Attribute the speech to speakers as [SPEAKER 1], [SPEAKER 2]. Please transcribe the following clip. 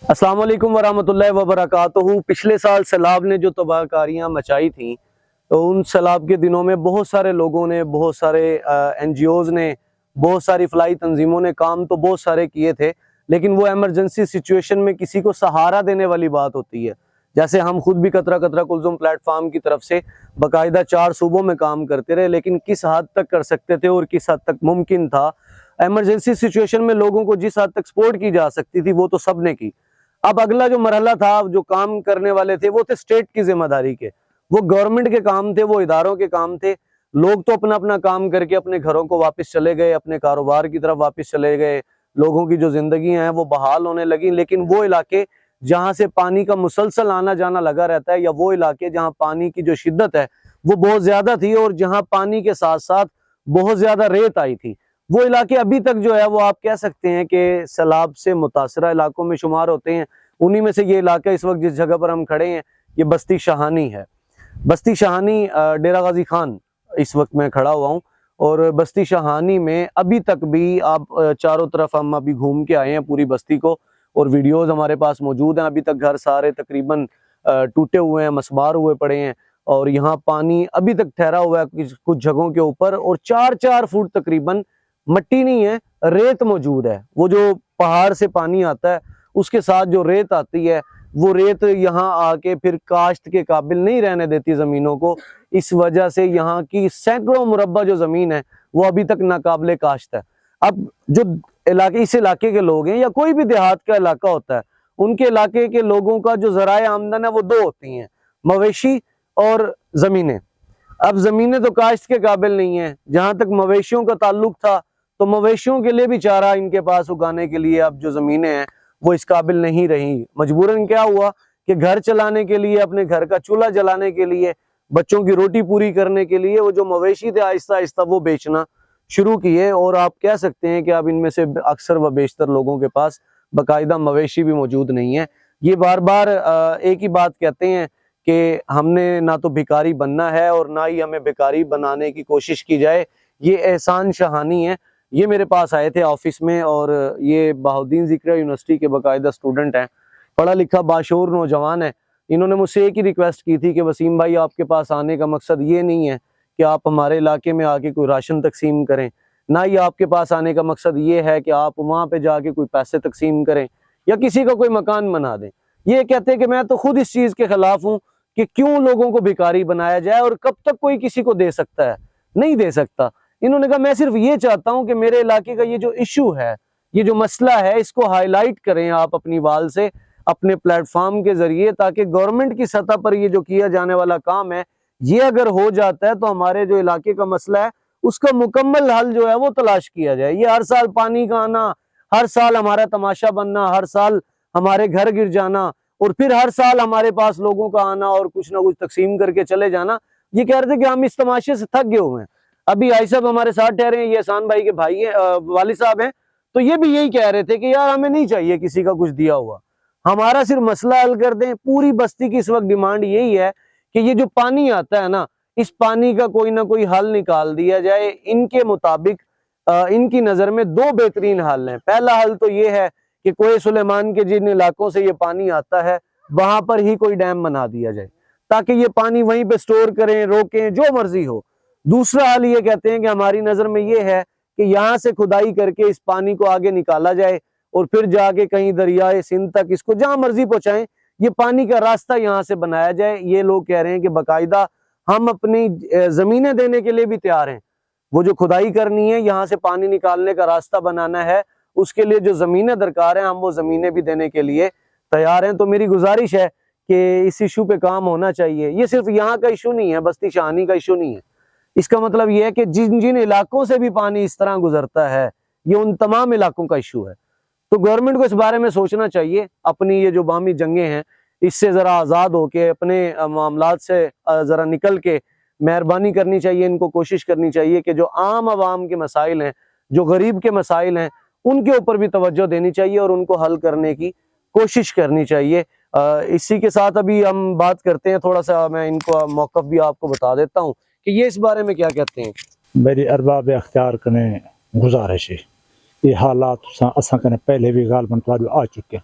[SPEAKER 1] السلام علیکم ورحمۃ اللہ وبرکاتہ۔ پچھلے سال سیلاب نے جو تباہ کاریاں مچائی تھیں، تو ان سیلاب کے دنوں میں بہت سارے لوگوں نے، بہت سارے این جی اوز نے، بہت ساری فلاحی تنظیموں نے کام تو بہت سارے کیے تھے، لیکن وہ ایمرجنسی سچویشن میں کسی کو سہارا دینے والی بات ہوتی ہے۔ جیسے ہم خود بھی قطرہ قطرہ کلثوم پلیٹ فارم کی طرف سے باقاعدہ 4 صوبوں میں کام کرتے رہے، لیکن کس حد تک کر سکتے تھے اور کس حد تک ممکن تھا، ایمرجنسی سچویشن میں لوگوں کو جس حد تک سپورٹ کی جا سکتی تھی وہ تو سب نے کی۔ اب اگلا جو مرحلہ تھا، جو کام کرنے والے تھے وہ تھے اسٹیٹ کی ذمہ داری کے، وہ گورنمنٹ کے کام تھے، وہ اداروں کے کام تھے۔ لوگ تو اپنا اپنا کام کر کے اپنے گھروں کو واپس چلے گئے، اپنے کاروبار کی طرف واپس چلے گئے، لوگوں کی جو زندگیاں ہیں وہ بحال ہونے لگیں، لیکن وہ علاقے جہاں سے پانی کا مسلسل آنا جانا لگا رہتا ہے، یا وہ علاقے جہاں پانی کی جو شدت ہے وہ بہت زیادہ تھی اور جہاں پانی کے ساتھ ساتھ بہت زیادہ ریت آئی تھی، وہ علاقے ابھی تک جو ہے وہ آپ کہہ سکتے ہیں کہ سیلاب سے متاثرہ علاقوں میں شمار ہوتے ہیں۔ انہی میں سے یہ علاقہ اس وقت جس جگہ پر ہم کھڑے ہیں یہ بستی شاہانی ہے۔ بستی شاہانی ڈیرہ غازی خان اس وقت میں کھڑا ہوا ہوں، اور بستی شاہانی میں ابھی تک بھی آپ چاروں طرف ہم ابھی گھوم کے آئے ہیں پوری بستی کو، اور ویڈیوز ہمارے پاس موجود ہیں۔ ابھی تک گھر سارے تقریباً ٹوٹے ہوئے ہیں، مسمار ہوئے پڑے ہیں، اور یہاں پانی ابھی تک ٹھہرا ہوا ہے کچھ جگہوں کے اوپر، اور 4 فٹ تقریباً مٹی نہیں ہے، ریت موجود ہے۔ وہ جو پہاڑ سے پانی آتا ہے اس کے ساتھ جو ریت آتی ہے، وہ ریت یہاں آ کے پھر کاشت کے قابل نہیں رہنے دیتی زمینوں کو، اس وجہ سے یہاں کی سینکڑوں مربع جو زمین ہے وہ ابھی تک ناقابل کاشت ہے۔ اب جو اس علاقے کے لوگ ہیں، یا کوئی بھی دیہات کا علاقہ ہوتا ہے، ان کے علاقے کے لوگوں کا جو ذرائع آمدن ہے وہ 2 ہوتی ہیں، مویشی اور زمینیں۔ اب زمینیں تو کاشت کے قابل نہیں ہیں۔ جہاں تک مویشیوں کا تعلق تھا تو مویشیوں کے لیے بھی چارہ ان کے پاس اگانے کے لیے اب جو زمینیں ہیں وہ اس قابل نہیں رہی۔ مجبوراً کیا ہوا کہ گھر چلانے کے لیے، اپنے گھر کا چولہا جلانے کے لیے، بچوں کی روٹی پوری کرنے کے لیے، وہ جو مویشی تھے آہستہ آہستہ وہ بیچنا شروع کیے، اور آپ کہہ سکتے ہیں کہ اب ان میں سے اکثر و بیشتر لوگوں کے پاس باقاعدہ مویشی بھی موجود نہیں ہے۔ یہ بار بار ایک ہی بات کہتے ہیں کہ ہم نے نہ تو بھکاری بننا ہے اور نہ ہی ہمیں بھکاری بنانے کی کوشش کی جائے۔ یہ احسان شاہانی ہے، یہ میرے پاس آئے تھے آفس میں، اور یہ بہاؤالدین ذکریہ یونیورسٹی کے باقاعدہ اسٹوڈنٹ ہیں، پڑھا لکھا باشعور نوجوان ہے۔ انہوں نے مجھ سے ایک ہی ریکویسٹ کی تھی کہ وسیم بھائی، آپ کے پاس آنے کا مقصد یہ نہیں ہے کہ آپ ہمارے علاقے میں آ کے کوئی راشن تقسیم کریں، نہ ہی آپ کے پاس آنے کا مقصد یہ ہے کہ آپ وہاں پہ جا کے کوئی پیسے تقسیم کریں یا کسی کا کوئی مکان بنا دیں۔ یہ کہتے ہیں کہ میں تو خود اس چیز کے خلاف ہوں کہ کیوں لوگوں کو بھکاری بنایا جائے، اور کب تک کوئی کسی کو دے سکتا ہے؟ نہیں دے سکتا۔ انہوں نے کہا میں صرف یہ چاہتا ہوں کہ میرے علاقے کا یہ جو ایشو ہے، یہ جو مسئلہ ہے، اس کو ہائی لائٹ کریں آپ اپنی وال سے، اپنے پلیٹ فارم کے ذریعے، تاکہ گورنمنٹ کی سطح پر یہ جو کیا جانے والا کام ہے یہ اگر ہو جاتا ہے تو ہمارے جو علاقے کا مسئلہ ہے اس کا مکمل حل جو ہے وہ تلاش کیا جائے۔ یہ ہر سال پانی کا آنا، ہر سال ہمارا تماشا بننا، ہر سال ہمارے گھر گر جانا، اور پھر ہر سال ہمارے پاس لوگوں کا آنا اور کچھ نہ کچھ تقسیم کر کے چلے جانا، یہ کہہ رہے تھے کہ ہم اس تماشے سے تھک گئے ہوئے ہیں۔ ابھی آئی صاحب ہمارے ساتھ ٹھہرے ہیں، یہ احسان بھائی کے بھائی ہیں، والد صاحب ہیں، تو یہ بھی یہی کہہ رہے تھے کہ یار ہمیں نہیں چاہیے کسی کا کچھ دیا ہوا، ہمارا صرف مسئلہ حل کر دیں۔ پوری بستی کی اس وقت ڈیمانڈ یہی ہے کہ یہ جو پانی آتا ہے نا، اس پانی کا کوئی نہ کوئی حل نکال دیا جائے۔ ان کے مطابق ان کی نظر میں 2 بہترین حل ہیں۔ پہلا حل تو یہ ہے کہ کوہ سلیمان کے جن علاقوں سے یہ پانی آتا ہے وہاں پر ہی کوئی ڈیم بنا دیا جائے، تاکہ یہ پانی وہیں پہ سٹور کریں، روکیں، جو مرضی ہو۔ دوسرا حل یہ کہتے ہیں کہ ہماری نظر میں یہ ہے کہ یہاں سے کھدائی کر کے اس پانی کو آگے نکالا جائے، اور پھر جا کے کہیں دریائے سندھ تک اس کو جہاں مرضی پہنچائیں، یہ پانی کا راستہ یہاں سے بنایا جائے۔ یہ لوگ کہہ رہے ہیں کہ باقاعدہ ہم اپنی زمینیں دینے کے لیے بھی تیار ہیں، وہ جو کھدائی کرنی ہے، یہاں سے پانی نکالنے کا راستہ بنانا ہے، اس کے لیے جو زمینیں درکار ہیں ہم وہ زمینیں بھی دینے کے لیے تیار ہیں۔ تو میری گزارش ہے کہ اس ایشو پہ کام ہونا چاہیے۔ یہ صرف یہاں کا ایشو نہیں ہے، بستی شاہانی کا ایشو نہیں ہے، اس کا مطلب یہ ہے کہ جن جن علاقوں سے بھی پانی اس طرح گزرتا ہے یہ ان تمام علاقوں کا ایشو ہے۔ تو گورنمنٹ کو اس بارے میں سوچنا چاہیے، اپنی یہ جو باہمی جنگیں ہیں اس سے ذرا آزاد ہو کے، اپنے معاملات سے ذرا نکل کے مہربانی کرنی چاہیے، ان کو کوشش کرنی چاہیے کہ جو عام عوام کے مسائل ہیں، جو غریب کے مسائل ہیں، ان کے اوپر بھی توجہ دینی چاہیے اور ان کو حل کرنے کی کوشش کرنی چاہیے۔ اسی کے ساتھ ابھی ہم بات کرتے ہیں، تھوڑا سا میں ان کو موقف بھی آپ کو بتا دیتا ہوں کہ یہ اس بارے میں کیا کہتے ہیں۔
[SPEAKER 2] میری ارباب اختیار کنے گزارش ہے، یہ حالات اساں کنے پہلے بھی غالباً آ چکے ہیں،